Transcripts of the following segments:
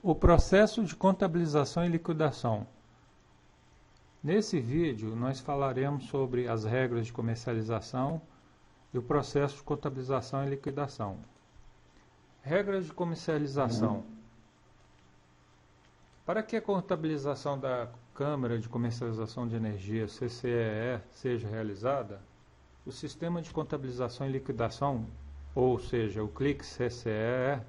O processo de contabilização e liquidação. Nesse vídeo, nós falaremos sobre as regras de comercialização e o processo de contabilização e liquidação. Regras de comercialização. Para que a contabilização da Câmara de Comercialização de Energia, CCEE, seja realizada, o sistema de contabilização e liquidação, ou seja, o CLIC-CCEE,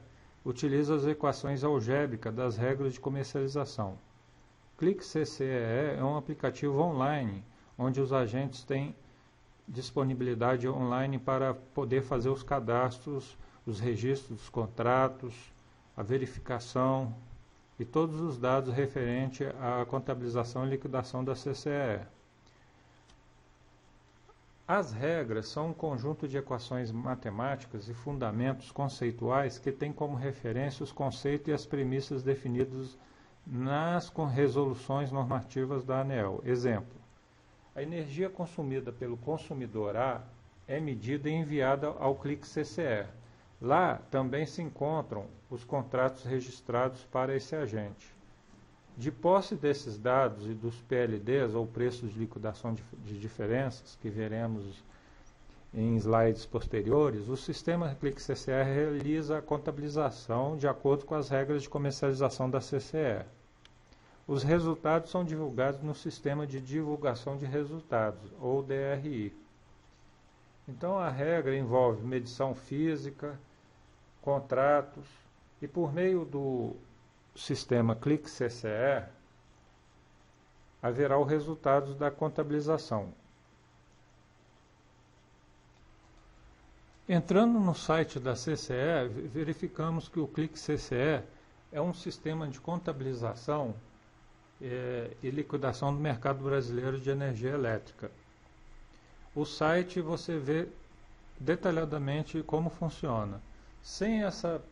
utiliza as equações algébricas das regras de comercialização. CLIC-CCEE é um aplicativo online, onde os agentes têm disponibilidade online para poder fazer os cadastros, os registros dos contratos, a verificação e todos os dados referentes à contabilização e liquidação da CCEE. As regras são um conjunto de equações matemáticas e fundamentos conceituais que têm como referência os conceitos e as premissas definidos nas resoluções normativas da ANEEL. Exemplo: a energia consumida pelo consumidor A é medida e enviada ao CLIC-CCEE. Lá também se encontram os contratos registrados para esse agente. De posse desses dados e dos PLDs, ou preços de liquidação de diferenças, que veremos em slides posteriores, o sistema CLIC-CCEE realiza a contabilização de acordo com as regras de comercialização da CCEE. Os resultados são divulgados no Sistema de Divulgação de Resultados, ou DRI. Então, a regra envolve medição física, contratos, e por meio do sistema CLIC-CCEE, haverá os resultados da contabilização. Entrando no site da CCEE, verificamos que o CLIC-CCEE é um sistema de contabilização e liquidação do mercado brasileiro de energia elétrica. O site você vê detalhadamente como funciona. Sem essa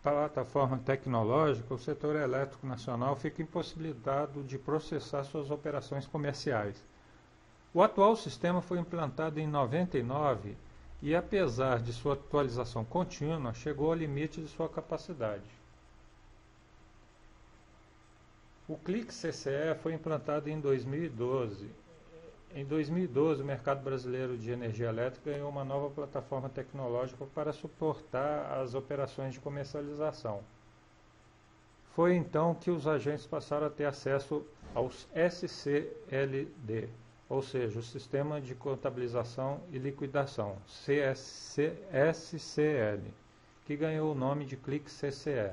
plataforma tecnológica, o setor elétrico nacional fica impossibilitado de processar suas operações comerciais. O atual sistema foi implantado em 99 e, apesar de sua atualização contínua, chegou ao limite de sua capacidade. O CLIC-CCEE foi implantado em 2012. Em 2012, o mercado brasileiro de energia elétrica ganhou uma nova plataforma tecnológica para suportar as operações de comercialização. Foi então que os agentes passaram a ter acesso aos SCLD, ou seja, o Sistema de Contabilização e Liquidação, SCL, que ganhou o nome de CLIC-CCEE.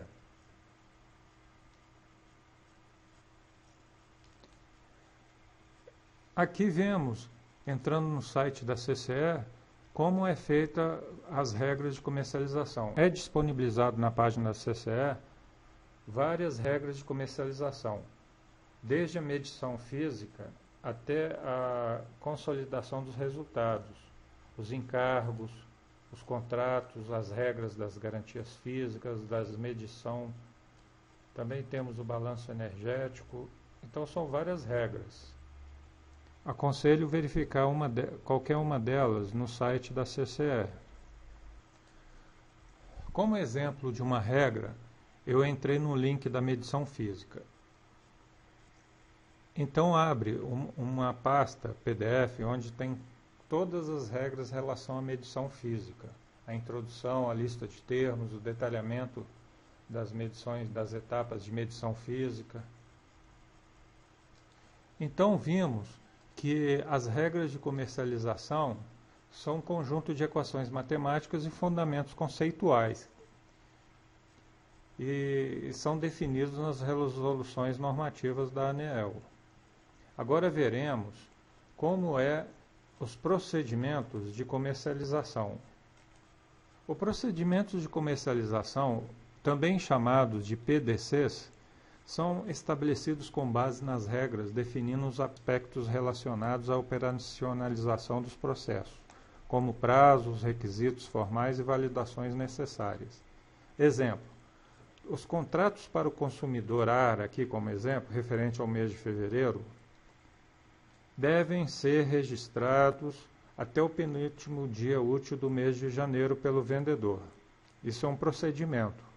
Aqui vemos, entrando no site da CCEE, como é feita as regras de comercialização. É disponibilizado na página da CCEE várias regras de comercialização, desde a medição física até a consolidação dos resultados, os encargos, os contratos, as regras das garantias físicas, das medição. Também temos o balanço energético. Então são várias regras. Aconselho verificar qualquer uma delas no site da CCEE. Como exemplo de uma regra, eu entrei no link da medição física. Então abre uma pasta PDF onde tem todas as regras em relação à medição física. A introdução, a lista de termos, o detalhamento das medições, das etapas de medição física. Então vimos que as regras de comercialização são um conjunto de equações matemáticas e fundamentos conceituais e são definidos nas resoluções normativas da ANEEL. Agora veremos como os procedimentos de comercialização. Os procedimentos de comercialização, também chamados de PDCs, são estabelecidos com base nas regras, definindo os aspectos relacionados à operacionalização dos processos, como prazos, requisitos formais e validações necessárias. Exemplo: os contratos para o consumidor AR, aqui como exemplo, referente ao mês de fevereiro, devem ser registrados até o penúltimo dia útil do mês de janeiro pelo vendedor. Isso é um procedimento.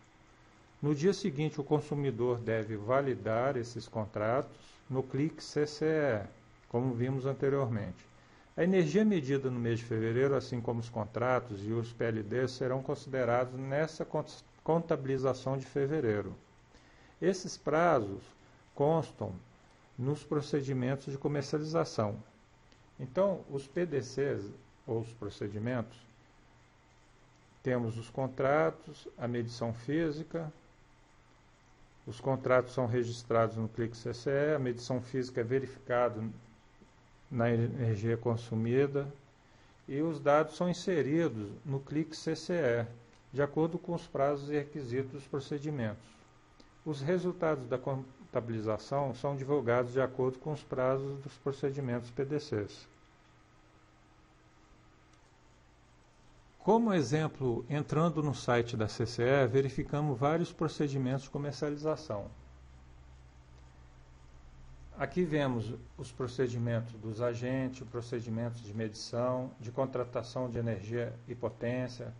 No dia seguinte, o consumidor deve validar esses contratos no clique CCE, como vimos anteriormente. A energia medida no mês de fevereiro, assim como os contratos e os PLDs, serão considerados nessa contabilização de fevereiro. Esses prazos constam nos procedimentos de comercialização. Então, os PDCs, ou os procedimentos, temos os contratos, a medição física. Os contratos são registrados no clique CCE, a medição física é verificada na energia consumida e os dados são inseridos no clique CCE, de acordo com os prazos e requisitos dos procedimentos. Os resultados da contabilização são divulgados de acordo com os prazos dos procedimentos PDCs. Como exemplo, entrando no site da CCE, verificamos vários procedimentos de comercialização. Aqui vemos os procedimentos dos agentes, procedimentos de medição, de contratação de energia e potência,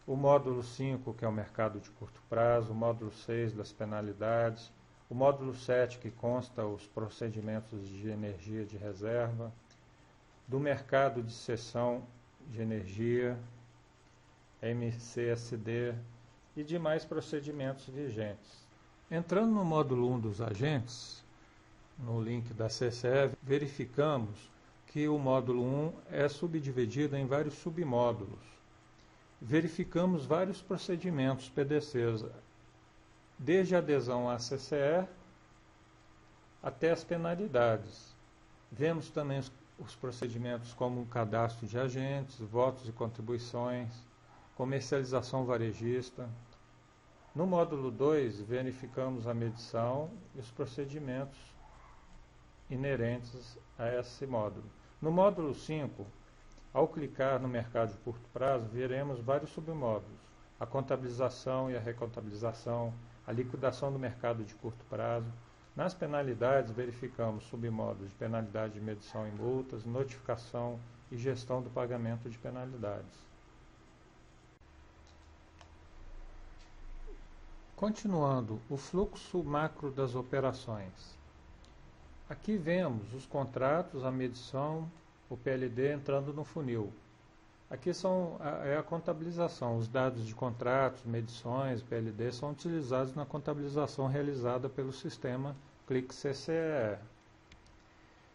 o módulo 5, que é o mercado de curto prazo, o módulo 6 das penalidades, o módulo 7, que consta os procedimentos de energia de reserva, do mercado de cessão de energia, MCSD e demais procedimentos vigentes. Entrando no módulo 1 dos agentes, no link da CCE, verificamos que o módulo 1 é subdividido em vários submódulos. Verificamos vários procedimentos PDCs, desde a adesão à CCE até as penalidades. Vemos também os procedimentos como o cadastro de agentes, votos e contribuições, comercialização varejista. No módulo 2, verificamos a medição e os procedimentos inerentes a esse módulo. No módulo 5, ao clicar no mercado de curto prazo, veremos vários submódulos: a contabilização e a recontabilização, a liquidação do mercado de curto prazo. Nas penalidades, verificamos submódulos de penalidade de medição e multas, notificação e gestão do pagamento de penalidades. Continuando, o fluxo macro das operações. Aqui vemos os contratos, a medição, o PLD entrando no funil. Aqui é a contabilização. Os dados de contratos, medições, PLD são utilizados na contabilização realizada pelo sistema clique CCE.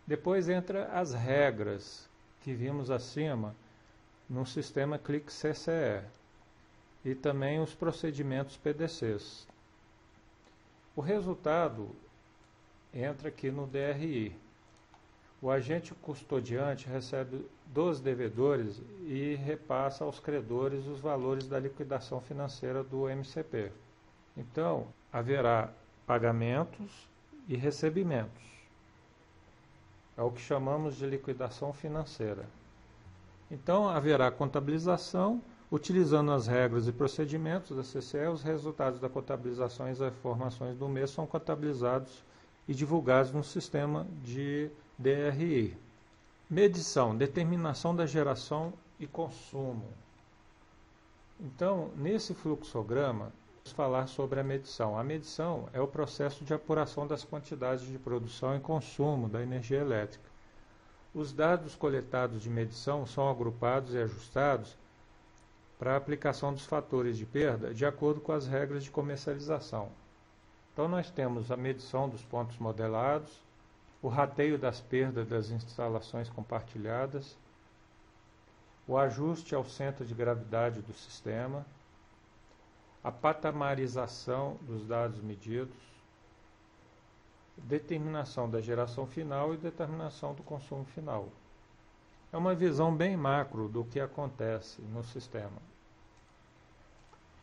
Depois entra as regras que vimos acima no sistema clique CCE e também os procedimentos PDCs. O resultado entra aqui no DRI. O agente custodiante recebe dos devedores e repassa aos credores os valores da liquidação financeira do MCP. Então, haverá pagamentos e recebimentos. É o que chamamos de liquidação financeira. Então, haverá contabilização. Utilizando as regras e procedimentos da CCE, os resultados da contabilização e as informações do mês são contabilizados e divulgados no sistema de DRI. Medição, determinação da geração e consumo. Então, nesse fluxograma, vamos falar sobre a medição. A medição é o processo de apuração das quantidades de produção e consumo da energia elétrica. Os dados coletados de medição são agrupados e ajustados para a aplicação dos fatores de perda de acordo com as regras de comercialização. Então, nós temos a medição dos pontos modelados, o rateio das perdas das instalações compartilhadas, o ajuste ao centro de gravidade do sistema, a patamarização dos dados medidos, determinação da geração final e determinação do consumo final. É uma visão bem macro do que acontece no sistema.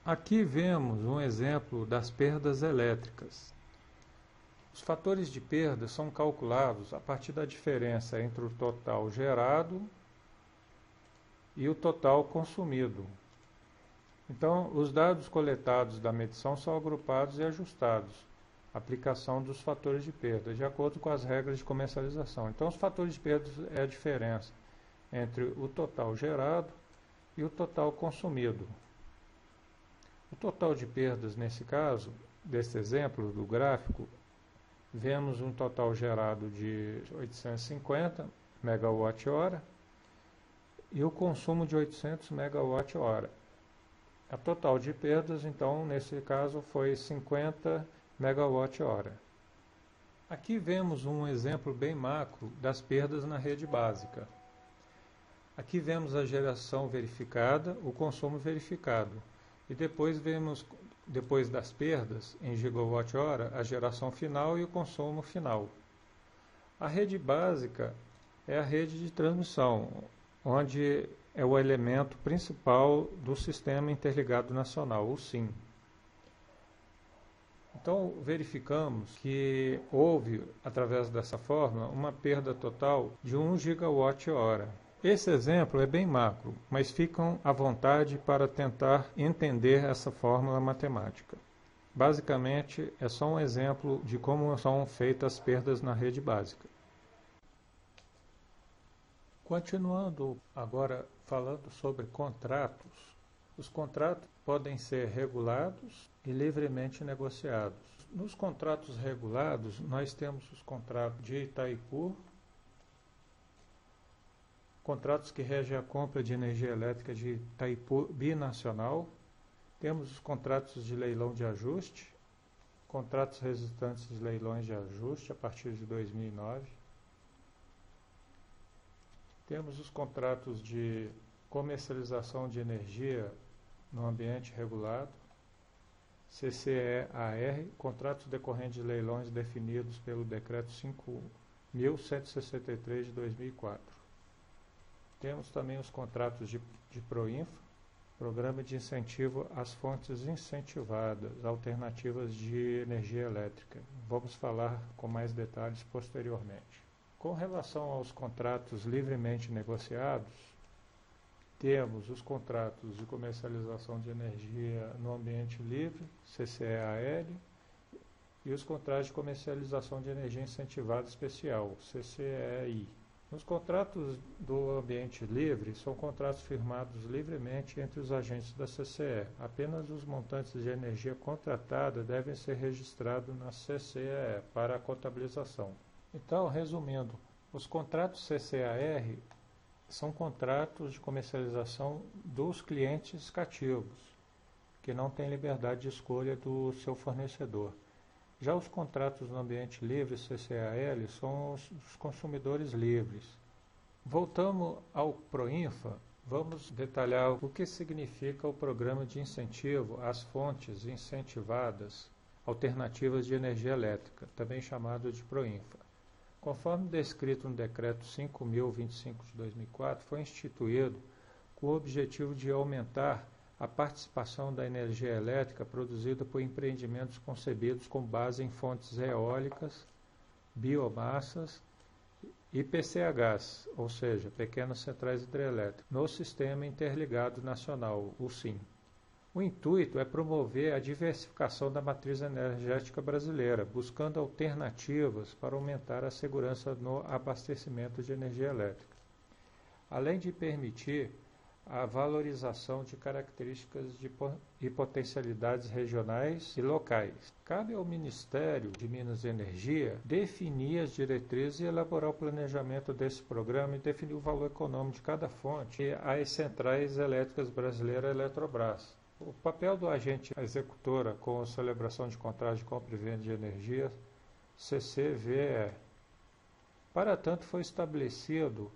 Aqui vemos um exemplo das perdas elétricas. Os fatores de perda são calculados a partir da diferença entre o total gerado e o total consumido. Então, os dados coletados da medição são agrupados e ajustados, aplicação dos fatores de perda, de acordo com as regras de comercialização. Então, os fatores de perda é a diferença entre o total gerado e o total consumido. O total de perdas nesse caso, desse exemplo do gráfico, vemos um total gerado de 850 megawatt-hora e o consumo de 800 megawatt-hora. A total de perdas, então, nesse caso, foi 50 megawatt-hora. Aqui vemos um exemplo bem macro das perdas na rede básica. Aqui vemos a geração verificada, o consumo verificado. E depois vemos, depois das perdas, em gigawatt-hora, a geração final e o consumo final. A rede básica é a rede de transmissão, onde é o elemento principal do Sistema Interligado Nacional, o SIN. Então, verificamos que houve, através dessa fórmula, uma perda total de 1 gigawatt-hora. Esse exemplo é bem macro, mas ficam à vontade para tentar entender essa fórmula matemática. Basicamente, é só um exemplo de como são feitas as perdas na rede básica. Continuando agora falando sobre contratos, os contratos podem ser regulados e livremente negociados. Nos contratos regulados, nós temos os contratos de Itaipu, contratos que regem a compra de energia elétrica de Itaipu binacional, temos os contratos de leilão de ajuste, contratos resultantes de leilões de ajuste a partir de 2009, temos os contratos de comercialização de energia no ambiente regulado, CCEAR, contratos decorrentes de leilões definidos pelo Decreto 5.163 de 2004. Temos também os contratos de Proinfa, Programa de Incentivo às Fontes Incentivadas, Alternativas de Energia Elétrica. Vamos falar com mais detalhes posteriormente. Com relação aos contratos livremente negociados, temos os contratos de comercialização de energia no ambiente livre, CCEAL, e os contratos de comercialização de energia incentivada especial, CCEI. Nos contratos do ambiente livre, são contratos firmados livremente entre os agentes da CCE. Apenas os montantes de energia contratada devem ser registrados na CCEE para a contabilização. Então, resumindo, os contratos CCAR são contratos de comercialização dos clientes cativos, que não têm liberdade de escolha do seu fornecedor. Já os contratos no ambiente livre, CCAL, são os consumidores livres. Voltamos ao Proinfa, vamos detalhar o que significa o Programa de Incentivo às Fontes Incentivadas Alternativas de Energia Elétrica, também chamado de Proinfa. Conforme descrito no Decreto 5.025 de 2004, foi instituído com o objetivo de aumentar a participação da energia elétrica produzida por empreendimentos concebidos com base em fontes eólicas, biomassas e PCHs, ou seja, pequenas centrais hidrelétricas, no Sistema Interligado Nacional, o SIN. O intuito é promover a diversificação da matriz energética brasileira, buscando alternativas para aumentar a segurança no abastecimento de energia elétrica, além de permitir a valorização de características e potencialidades regionais e locais. Cabe ao Ministério de Minas e Energia definir as diretrizes e elaborar o planejamento desse programa e definir o valor econômico de cada fonte e as centrais elétricas brasileiras Eletrobras. O papel do agente executora com a celebração de contratos de compra e venda de energia, CCVE. Para tanto, foi estabelecido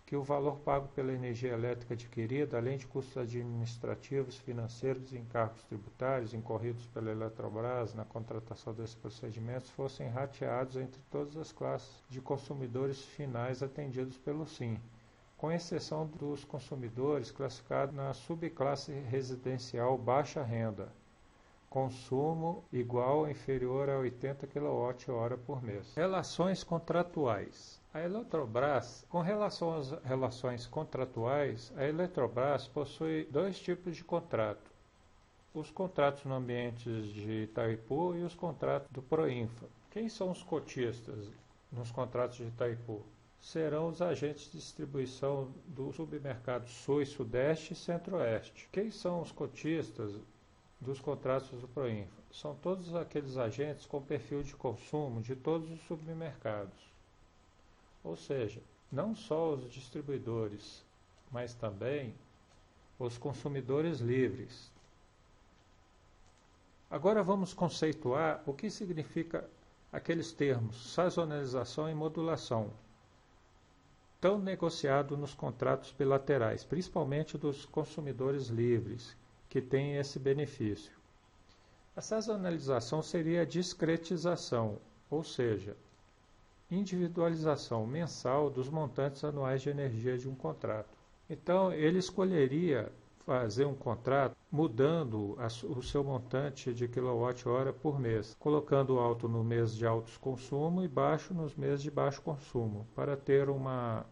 que o valor pago pela energia elétrica adquirida, além de custos administrativos, financeiros e encargos tributários incorridos pela Eletrobras na contratação desses procedimentos, fossem rateados entre todas as classes de consumidores finais atendidos pelo SIM, com exceção dos consumidores classificados na subclasse residencial baixa renda, consumo igual ou inferior a 80 kWh por mês. Relações contratuais. A Eletrobras, com relação às relações contratuais, a Eletrobras possui dois tipos de contrato. Os contratos no ambiente de Itaipu e os contratos do Proinfa. Quem são os cotistas nos contratos de Itaipu? Serão os agentes de distribuição do submercado Sul e Sudeste e Centro-Oeste. Quem são os cotistas dos contratos do Proinfa são todos aqueles agentes com perfil de consumo de todos os submercados. Ou seja, não só os distribuidores, mas também os consumidores livres. Agora vamos conceituar o que significa aqueles termos sazonalização e modulação, tão negociado nos contratos bilaterais, principalmente dos consumidores livres, que têm esse benefício. A sazonalização seria a discretização, ou seja, individualização mensal dos montantes anuais de energia de um contrato. Então, ele escolheria fazer um contrato mudando o seu montante de quilowatt-hora por mês, colocando alto no mês de alto consumo e baixo nos meses de baixo consumo, para ter uma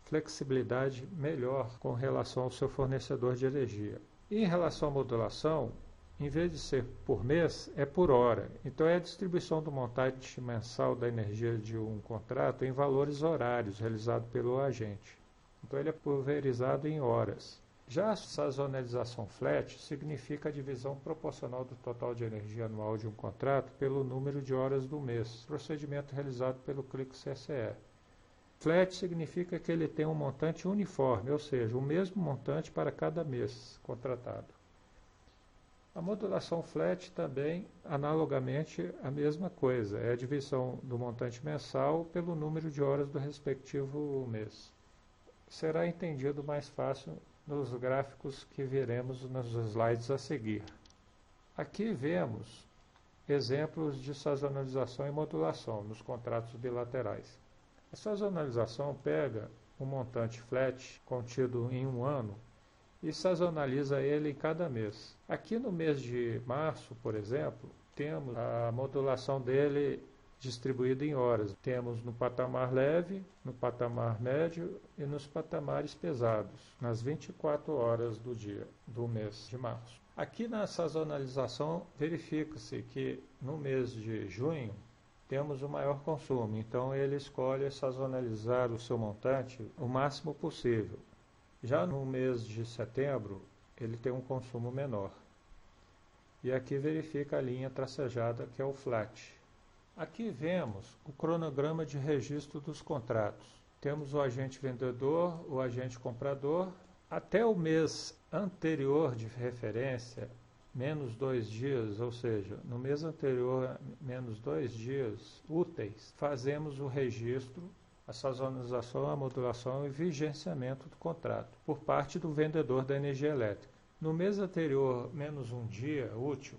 flexibilidade melhor com relação ao seu fornecedor de energia. E em relação à modulação, em vez de ser por mês, é por hora. Então é a distribuição do montante mensal da energia de um contrato em valores horários realizado pelo agente. Então ele é pulverizado em horas. Já a sazonalização flat significa a divisão proporcional do total de energia anual de um contrato pelo número de horas do mês, procedimento realizado pelo CLIC CSE. Flat significa que ele tem um montante uniforme, ou seja, o mesmo montante para cada mês contratado. A modulação flat também, analogamente, a mesma coisa, é a divisão do montante mensal pelo número de horas do respectivo mês. Será entendido mais fácil nos gráficos que veremos nos slides a seguir. Aqui vemos exemplos de sazonalização e modulação nos contratos bilaterais. A sazonalização pega um montante flat contido em um ano e sazonaliza ele em cada mês. Aqui no mês de março, por exemplo, temos a modulação dele distribuída em horas. Temos no patamar leve, no patamar médio e nos patamares pesados, nas 24 horas do dia do mês de março. Aqui na sazonalização verifica-se que no mês de junho temos o maior consumo, então ele escolhe sazonalizar o seu montante o máximo possível. Já no mês de setembro, ele tem um consumo menor. E aqui verifica a linha tracejada, que é o flat. Aqui vemos o cronograma de registro dos contratos. Temos o agente vendedor, o agente comprador. Até o mês anterior de referência, menos 2 dias, ou seja, no mês anterior, menos 2 dias úteis, fazemos o registro, a sazonalização, a modulação e vigenciamento do contrato por parte do vendedor da energia elétrica. No mês anterior, menos 1 dia útil,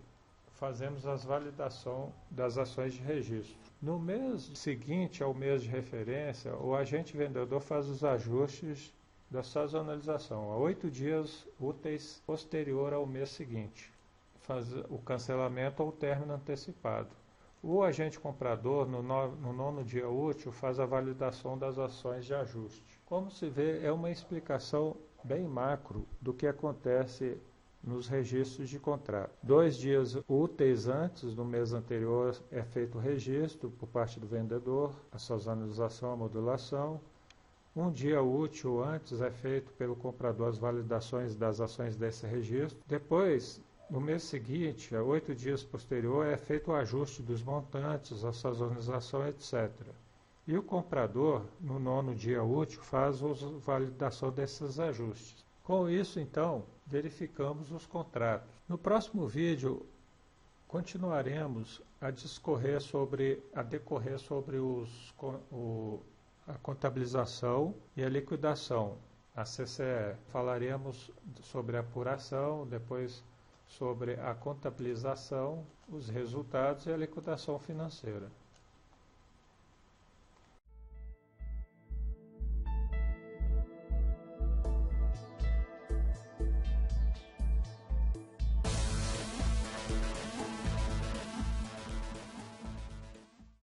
fazemos a validação das ações de registro. No mês seguinte ao mês de referência, o agente vendedor faz os ajustes da sazonalização a 8 dias úteis posterior ao mês seguinte, faz o cancelamento ou término antecipado. O agente comprador, no 9º dia útil, faz a validação das ações de ajuste. Como se vê, é uma explicação bem macro do que acontece nos registros de contrato. 2 dias úteis antes do mês anterior é feito o registro por parte do vendedor, a sazonalização, a modulação. 1 dia útil antes é feito pelo comprador as validações das ações desse registro. Depois, no mês seguinte, a 8 dias posterior, é feito o ajuste dos montantes, a sazonalização, etc. E o comprador, no 9º dia útil, faz a validação desses ajustes. Com isso, então, verificamos os contratos. No próximo vídeo, continuaremos a decorrer sobre a contabilização e a liquidação, a CCE. Falaremos sobre a apuração, depois sobre a contabilização, os resultados e a liquidação financeira.